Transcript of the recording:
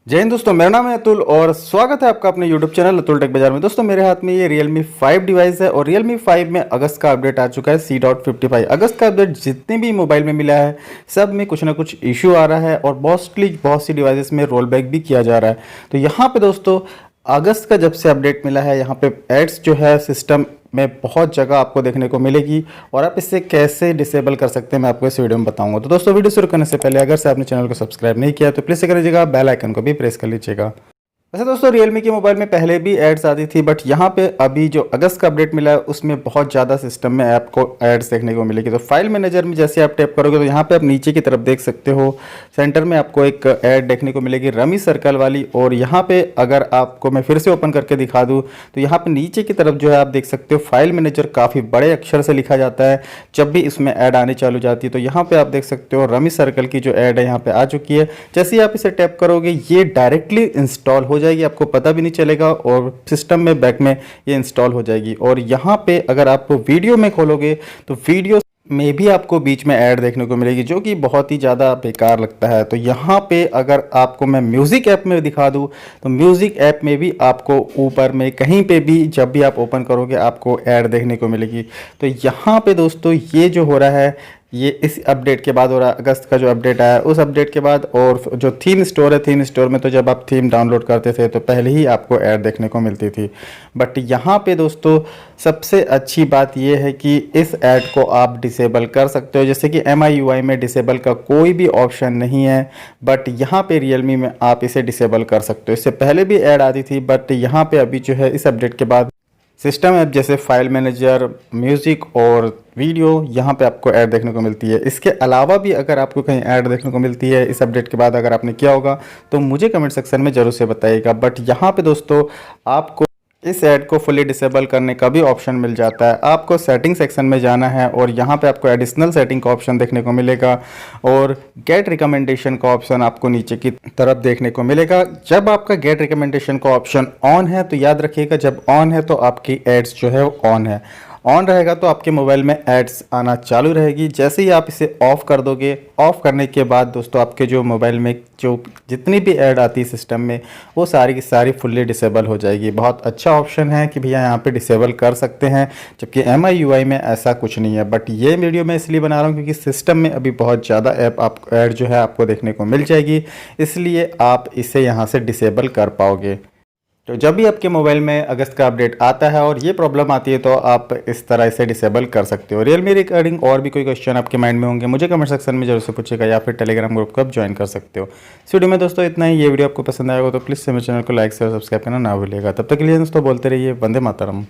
जय हिंद दोस्तों, मेरा नाम है अतुल और स्वागत है आपका अपने YouTube चैनल अतुल टेक बाजार में। दोस्तों मेरे हाथ में ये Realme 5 डिवाइस है और Realme 5 में अगस्त का अपडेट आ चुका है C.55। अगस्त का अपडेट जितने भी मोबाइल में मिला है सब में कुछ ना कुछ इशू आ रहा है और मोस्टली बहुत सी डिवाइसेस में रोल बैक भी किया जा रहा है। तो यहाँ पे दोस्तों अगस्त का जब से अपडेट मिला है, यहाँ पे एड्स जो है सिस्टम में बहुत जगह आपको देखने को मिलेगी और आप इससे कैसे डिसेबल कर सकते हैं मैं आपको इस वीडियो में बताऊंगा। तो दोस्तों वीडियो शुरू करने से पहले अगर से आपने चैनल को सब्सक्राइब नहीं किया तो प्लीज़ से कर लीजिएगा, बेल आइकन को भी प्रेस कर लीजिएगा। वैसे दोस्तों Realme के मोबाइल में पहले भी एड्स आती थी, बट यहाँ पे अभी जो अगस्त का अपडेट मिला है उसमें बहुत ज़्यादा सिस्टम में आपको एड्स देखने को मिलेगी। तो फाइल मैनेजर में जैसे आप टैप करोगे तो यहाँ पे आप नीचे की तरफ देख सकते हो, सेंटर में आपको एक ऐड देखने को मिलेगी रमी सर्कल वाली। और यहाँ पे अगर आपको मैं फिर से ओपन करके दिखा दूँ तो यहाँ पे नीचे की तरफ जो है आप देख सकते हो फाइल मैनेजर काफ़ी बड़े अक्षर से लिखा जाता है जब भी इसमें ऐड आनी चालू जाती है। तो यहाँ पे आप देख सकते हो रमी सर्कल की जो ऐड है यहाँ पे आ चुकी है। जैसे ही आप इसे टैप करोगे ये डायरेक्टली इंस्टॉल हो जाएगी, आपको पता भी नहीं चलेगा और सिस्टम में बैक में ये इंस्टॉल हो जाएगी। और यहाँ पे अगर आप वीडियो में खोलोगे तो वीडियो में भी आपको बीच में ऐड देखने को मिलेगी जो कि बहुत ही ज़्यादा बेकार लगता है। तो यहाँ पे अगर आपको मैं म्यूज़िक ऐप में दिखा दूँ तो म्यूज़िक ऐप में भी आपको ऊपर में कहीं पे भी जब भी आप ओपन करोगे आपको ऐड देखने को मिलेगी। तो यहाँ पे दोस्तों ये जो हो रहा है ये इस अपडेट के बाद हो रहा है, अगस्त का जो अपडेट आया उस अपडेट के बाद। और जो थीम स्टोर है, थीम स्टोर में तो जब आप थीम डाउनलोड करते थे तो पहले ही आपको ऐड देखने को मिलती थी। बट यहाँ पे दोस्तों सबसे अच्छी बात ये है कि इस ऐड को आप डिसेबल कर सकते हो। जैसे कि MIUI में डिसेबल का कोई भी ऑप्शन नहीं है, बट यहाँ पे Realme में आप इसे डिसेबल कर सकते हो। इससे पहले भी ऐड आती थी, बट यहाँ पे अभी जो है इस अपडेट के बाद सिस्टम ऐप जैसे फाइल मैनेजर, म्यूज़िक और वीडियो यहाँ पे आपको ऐड देखने को मिलती है। इसके अलावा भी अगर आपको कहीं ऐड देखने को मिलती है इस अपडेट के बाद, अगर आपने किया होगा तो मुझे कमेंट सेक्शन में ज़रूर से बताइएगा। बट यहाँ पे दोस्तों आपको इस ऐड को फुली डिसेबल करने का भी ऑप्शन मिल जाता है। आपको सेटिंग सेक्शन में जाना है और यहाँ पे आपको एडिशनल सेटिंग का ऑप्शन देखने को मिलेगा और गेट रिकमेंडेशन का ऑप्शन आपको नीचे की तरफ देखने को मिलेगा। जब आपका गेट रिकमेंडेशन का ऑप्शन ऑन है तो याद रखिएगा, जब ऑन है तो आपकी एड्स जो है वो ऑन है, ऑन रहेगा तो आपके मोबाइल में एड्स आना चालू रहेगी। जैसे ही आप इसे ऑफ़ कर दोगे, ऑफ़ करने के बाद दोस्तों आपके जो मोबाइल में जो जितनी भी ऐड आती है सिस्टम में वो सारी की सारी फुल्ली डिसेबल हो जाएगी। बहुत अच्छा ऑप्शन है कि भैया यहाँ पे डिसेबल कर सकते हैं, जबकि MIUI में ऐसा कुछ नहीं है। बट ये वीडियो मैं इसलिए बना रहा हूँ क्योंकि सिस्टम में अभी बहुत ज़्यादा ऐड जो है आपको देखने को मिल जाएगी, इसलिए आप इसे यहाँ से डिसेबल कर पाओगे। तो जब भी आपके मोबाइल में अगस्त का अपडेट आता है और ये प्रॉब्लम आती है तो आप इस तरह से डिसेबल कर सकते हो। Realme रिगार्डिंग और भी कोई क्वेश्चन आपके माइंड में होंगे मुझे कमेंट सेक्शन में जरूर से पूछेगा या फिर टेलीग्राम ग्रुप को आप ज्वाइन कर सकते हो। इस वीडियो में दोस्तों इतना ही। ये वीडियो आपको पसंद आएगा तो प्लीज़ से मेरे चैनल को लाइक शेयर सब्सक्राइब करना ना भूलिएगा। तब तक के लिए दोस्तों बोलते रहिए वंदे मातरम।